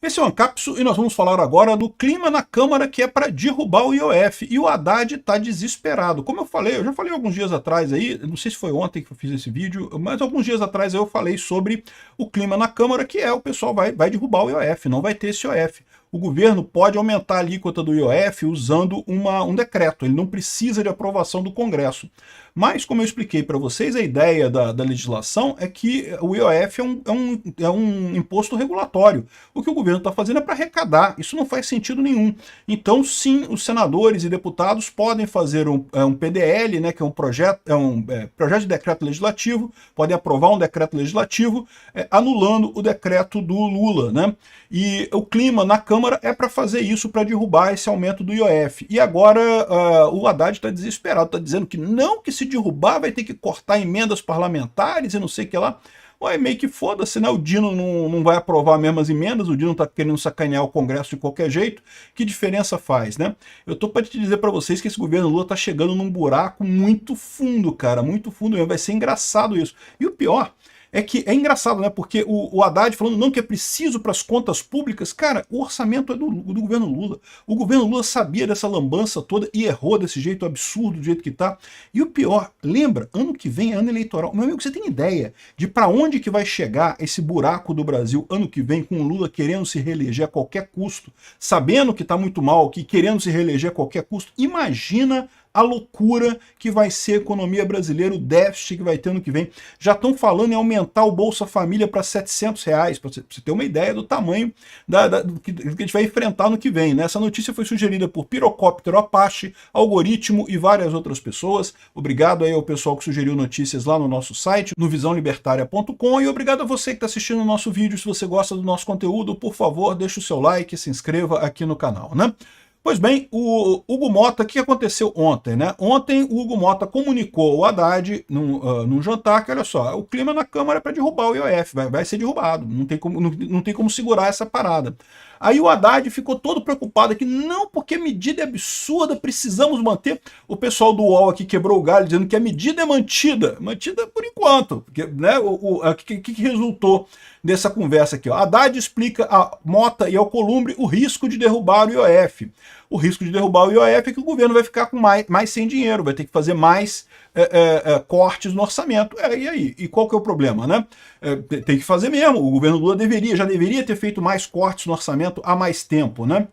Esse é o Ancapso e nós vamos falar agora do clima na Câmara que é para derrubar o IOF. E o Haddad está desesperado. Como eu falei, eu já falei alguns dias atrás aí, não sei se foi ontem que eu fiz esse vídeo, mas alguns dias atrás eu falei sobre o clima na Câmara, que é o pessoal vai derrubar o IOF, não vai ter esse IOF. O governo pode aumentar a alíquota do IOF usando um decreto, ele não precisa de aprovação do Congresso. Mas, como eu expliquei para vocês, a ideia da legislação é que o IOF é um imposto regulatório. O que o governo está fazendo é para arrecadar, isso não faz sentido nenhum. Então, sim, os senadores e deputados podem fazer um PDL, né, que é um projeto de decreto legislativo, podem aprovar um decreto legislativo anulando o decreto do Lula, né? E o clima na Câmara é para fazer isso, para derrubar esse aumento do IOF. E agora o Haddad está desesperado, está dizendo que não, que se derrubar vai ter que cortar emendas parlamentares e não sei o que lá. Ué, meio que foda-se, né? O Dino não vai aprovar mesmo as emendas, o Dino está querendo sacanear o Congresso de qualquer jeito. Que diferença faz, né? Eu tô para te dizer para vocês que esse governo Lula tá chegando num buraco muito fundo, cara, muito fundo mesmo. Vai ser engraçado isso. E o pior é que é engraçado, né? Porque o Haddad falando não que é preciso para as contas públicas, cara, o orçamento é do governo Lula. O governo Lula sabia dessa lambança toda e errou desse jeito absurdo, do jeito que tá. E o pior, lembra, ano que vem é ano eleitoral. Meu amigo, você tem ideia de para onde que vai chegar esse buraco do Brasil ano que vem, com o Lula querendo se reeleger a qualquer custo, sabendo que tá muito mal, que querendo se reeleger a qualquer custo? Imagina a loucura que vai ser a economia brasileira, o déficit que vai ter ano que vem. Já estão falando em aumentar o Bolsa Família para R$ 700, para você ter uma ideia do tamanho do que a gente vai enfrentar no que vem, né? Essa notícia foi sugerida por Pirocóptero Apache, Algoritmo e várias outras pessoas. Obrigado aí ao pessoal que sugeriu notícias lá no nosso site, no visãolibertaria.com, e obrigado a você que está assistindo o nosso vídeo. Se você gosta do nosso conteúdo, por favor, deixa o seu like e se inscreva aqui no canal, né? Pois bem, o Hugo Mota, o que aconteceu ontem, né? Ontem o Hugo Mota comunicou ao Haddad num jantar que, olha só, o clima na Câmara é para derrubar o IOF, vai ser derrubado, não tem como segurar essa parada. Aí o Haddad ficou todo preocupado aqui, não, porque a medida é absurda, precisamos manter. O pessoal do UOL aqui quebrou o galho dizendo que a medida é mantida por enquanto, porque, né, o que resultou dessa conversa aqui? Ó. Haddad explica a Mota e ao Alcolumbre o risco de derrubar o IOF. O risco de derrubar o IOF é que o governo vai ficar com mais sem dinheiro, vai ter que fazer mais cortes no orçamento. E aí? E qual que é o problema, né? Tem que fazer mesmo. O governo Lula já deveria ter feito mais cortes no orçamento há mais tempo, né?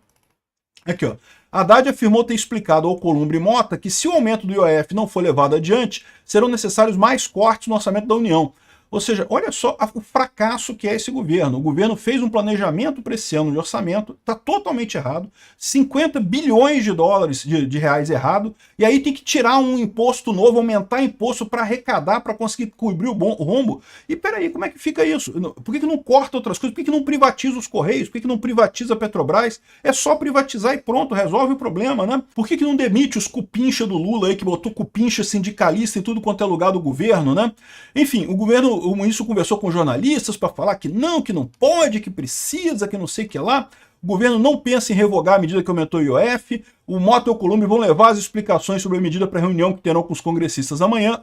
Aqui, ó. Haddad afirmou ter explicado ao Alcolumbre e Mota que se o aumento do IOF não for levado adiante, serão necessários mais cortes no orçamento da União. Ou seja, olha só o fracasso que é esse governo. O governo fez um planejamento para esse ano de orçamento, está totalmente errado, 50 bilhões de dólares de reais errado, e aí tem que tirar um imposto novo, aumentar imposto para arrecadar, para conseguir cobrir o rombo. E peraí, como é que fica isso? Por que não corta outras coisas? Por que não privatiza os Correios? Por que não privatiza a Petrobras? É só privatizar e pronto, resolve o problema, né? Por que não demite os cupincha do Lula aí, que botou cupincha sindicalista em tudo quanto é lugar do governo, né? Enfim, o governo, o ministro conversou com jornalistas para falar que não pode, que precisa, que não sei o que lá. O governo não pensa em revogar a medida que aumentou o IOF. O Mota e o Alcolumbre vão levar as explicações sobre a medida para a reunião que terão com os congressistas amanhã,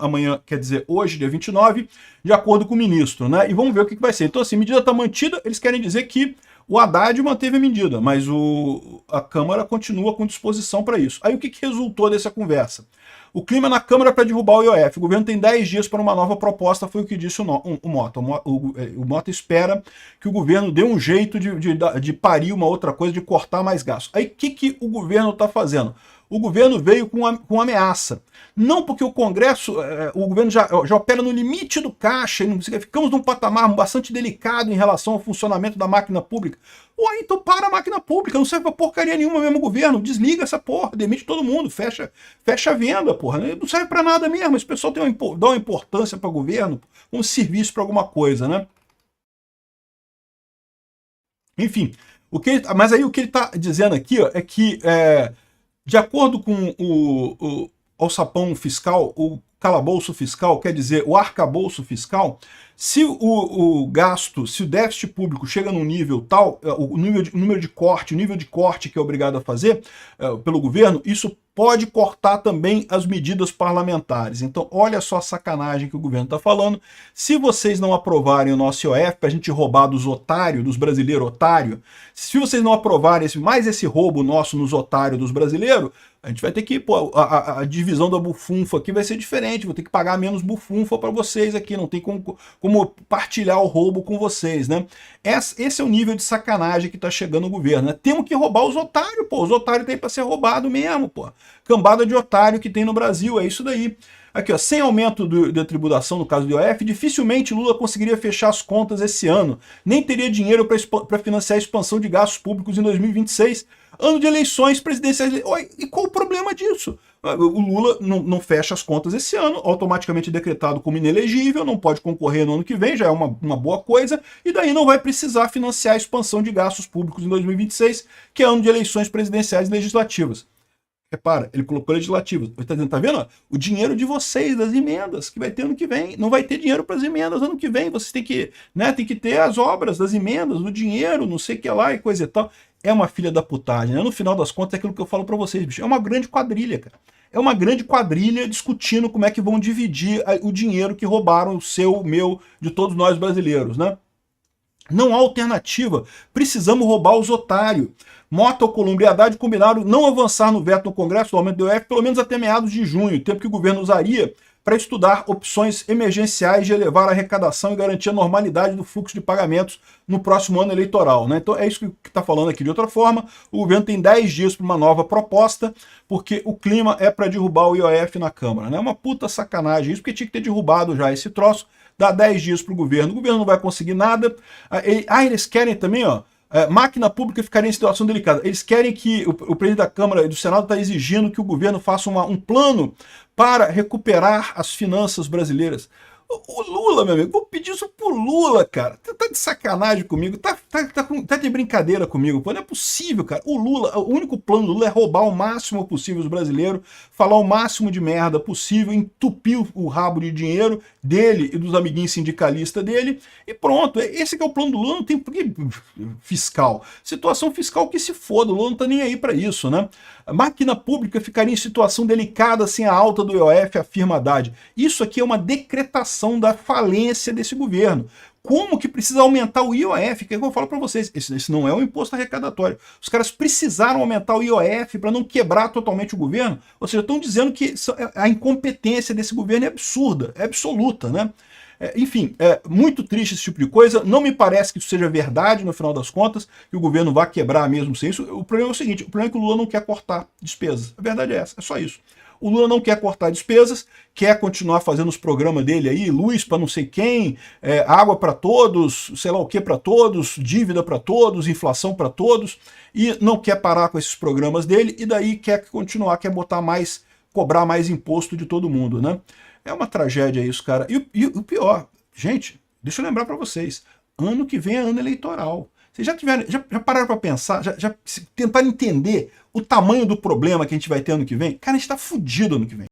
quer dizer, hoje, dia 29, de acordo com o ministro, né? E vamos ver o que vai ser. Então, assim, a medida está mantida, eles querem dizer que o Haddad manteve a medida, mas a Câmara continua com disposição para isso. Aí o que resultou dessa conversa? O clima na Câmara para derrubar o IOF. O governo tem 10 dias para uma nova proposta, foi o que disse o Mota. O Mota espera que o governo dê um jeito de parir uma outra coisa, de cortar mais gastos. Aí o que o governo está fazendo? O governo veio com ameaça. Não porque o Congresso, o governo já opera no limite do caixa, e ficamos num patamar bastante delicado em relação ao funcionamento da máquina pública. Ué, então para a máquina pública, não serve pra porcaria nenhuma mesmo, governo, desliga essa porra, demite todo mundo, fecha a venda, porra. Não serve pra nada mesmo, esse pessoal dá uma importância para o governo, um serviço para alguma coisa, né? Enfim, mas aí o que ele está dizendo aqui, ó, é que de acordo com o alçapão fiscal, calabouço fiscal, quer dizer, o arcabouço fiscal, se o gasto, se o déficit público chega num nível tal, o número de corte, o nível de corte que é obrigado a fazer pelo governo, isso pode cortar também as medidas parlamentares. Então, olha só a sacanagem que o governo está falando. Se vocês não aprovarem o nosso IOF para a gente roubar dos otários, dos brasileiros otários, se vocês não aprovarem mais esse roubo nosso nos otários dos brasileiros, a gente vai ter que, pô, a divisão da bufunfa aqui vai ser diferente, vou ter que pagar menos bufunfa para vocês aqui, não tem como partilhar o roubo com vocês, né? Esse é o nível de sacanagem que tá chegando o governo, né? Temos que roubar os otários, pô, os otários tem para ser roubado mesmo, pô. Cambada de otário que tem no Brasil, é isso daí. Aqui, ó, sem aumento da tributação, no caso do IOF, dificilmente Lula conseguiria fechar as contas esse ano, nem teria dinheiro para financiar a expansão de gastos públicos em 2026, ano de eleições presidenciais. Oi, e qual o problema disso? O Lula não fecha as contas esse ano, automaticamente decretado como inelegível, não pode concorrer no ano que vem, já é uma boa coisa, e daí não vai precisar financiar a expansão de gastos públicos em 2026, que é ano de eleições presidenciais e legislativas. Repara, ele colocou legislativas. Tá vendo? O dinheiro de vocês, das emendas, que vai ter ano que vem. Não vai ter dinheiro para as emendas ano que vem. Vocês têm que, né, tem que ter as obras das emendas, o dinheiro, não sei o que lá e coisa e tal. É uma filha da putagem, né? No final das contas, é aquilo que eu falo para vocês, bicho. É uma grande quadrilha, cara. É uma grande quadrilha discutindo como é que vão dividir o dinheiro que roubaram, o seu, o meu, de todos nós brasileiros, né? Não há alternativa. Precisamos roubar os otários. Mota, Alcolumbre e Haddad combinaram não avançar no veto no Congresso do aumento do IOF pelo menos até meados de junho, tempo que o governo usaria para estudar opções emergenciais de elevar a arrecadação e garantir a normalidade do fluxo de pagamentos no próximo ano eleitoral, né? Então é isso que está falando aqui. De outra forma, o governo tem 10 dias para uma nova proposta, porque o clima é para derrubar o IOF na Câmara, né? É uma puta sacanagem isso, porque tinha que ter derrubado já esse troço. Dá 10 dias para o governo não vai conseguir nada. Eles querem também, ó, máquina pública ficaria em situação delicada. Eles querem que o presidente da Câmara e do Senado está exigindo que o governo faça um plano para recuperar as finanças brasileiras. O Lula, meu amigo, vou pedir isso pro Lula, cara. Tá de sacanagem comigo, tá de brincadeira comigo. Pô, não é possível, cara. O Lula, o único plano do Lula é roubar o máximo possível os brasileiros, falar o máximo de merda possível, entupir o rabo de dinheiro dele e dos amiguinhos sindicalistas dele, e pronto. Esse que é o plano do Lula, não tem por que fiscal. Situação fiscal que se foda, o Lula não tá nem aí para isso, né? A máquina pública ficaria em situação delicada sem a alta do IOF, afirma Haddad. Isso aqui é uma decretação da falência desse governo. Como que precisa aumentar o IOF? Que é o que eu falo para vocês. Esse não é um imposto arrecadatório. Os caras precisaram aumentar o IOF para não quebrar totalmente o governo. Ou seja, estão dizendo que a incompetência desse governo é absurda, é absoluta, né? Enfim, é muito triste esse tipo de coisa. Não me parece que isso seja verdade no final das contas, que o governo vá quebrar mesmo sem isso. O problema é o seguinte, o problema é que o Lula não quer cortar despesas. A verdade é essa, é só isso. O Lula não quer cortar despesas, quer continuar fazendo os programas dele aí, luz para não sei quem, água para todos, sei lá o que para todos, dívida para todos, inflação para todos, e não quer parar com esses programas dele, e daí quer continuar, quer botar mais, cobrar mais imposto de todo mundo, né? É uma tragédia isso, cara. E o pior, gente, deixa eu lembrar para vocês, ano que vem é ano eleitoral. Vocês já pararam para pensar, já tentaram entender o tamanho do problema que a gente vai ter ano que vem? Cara, a gente está fudido ano que vem.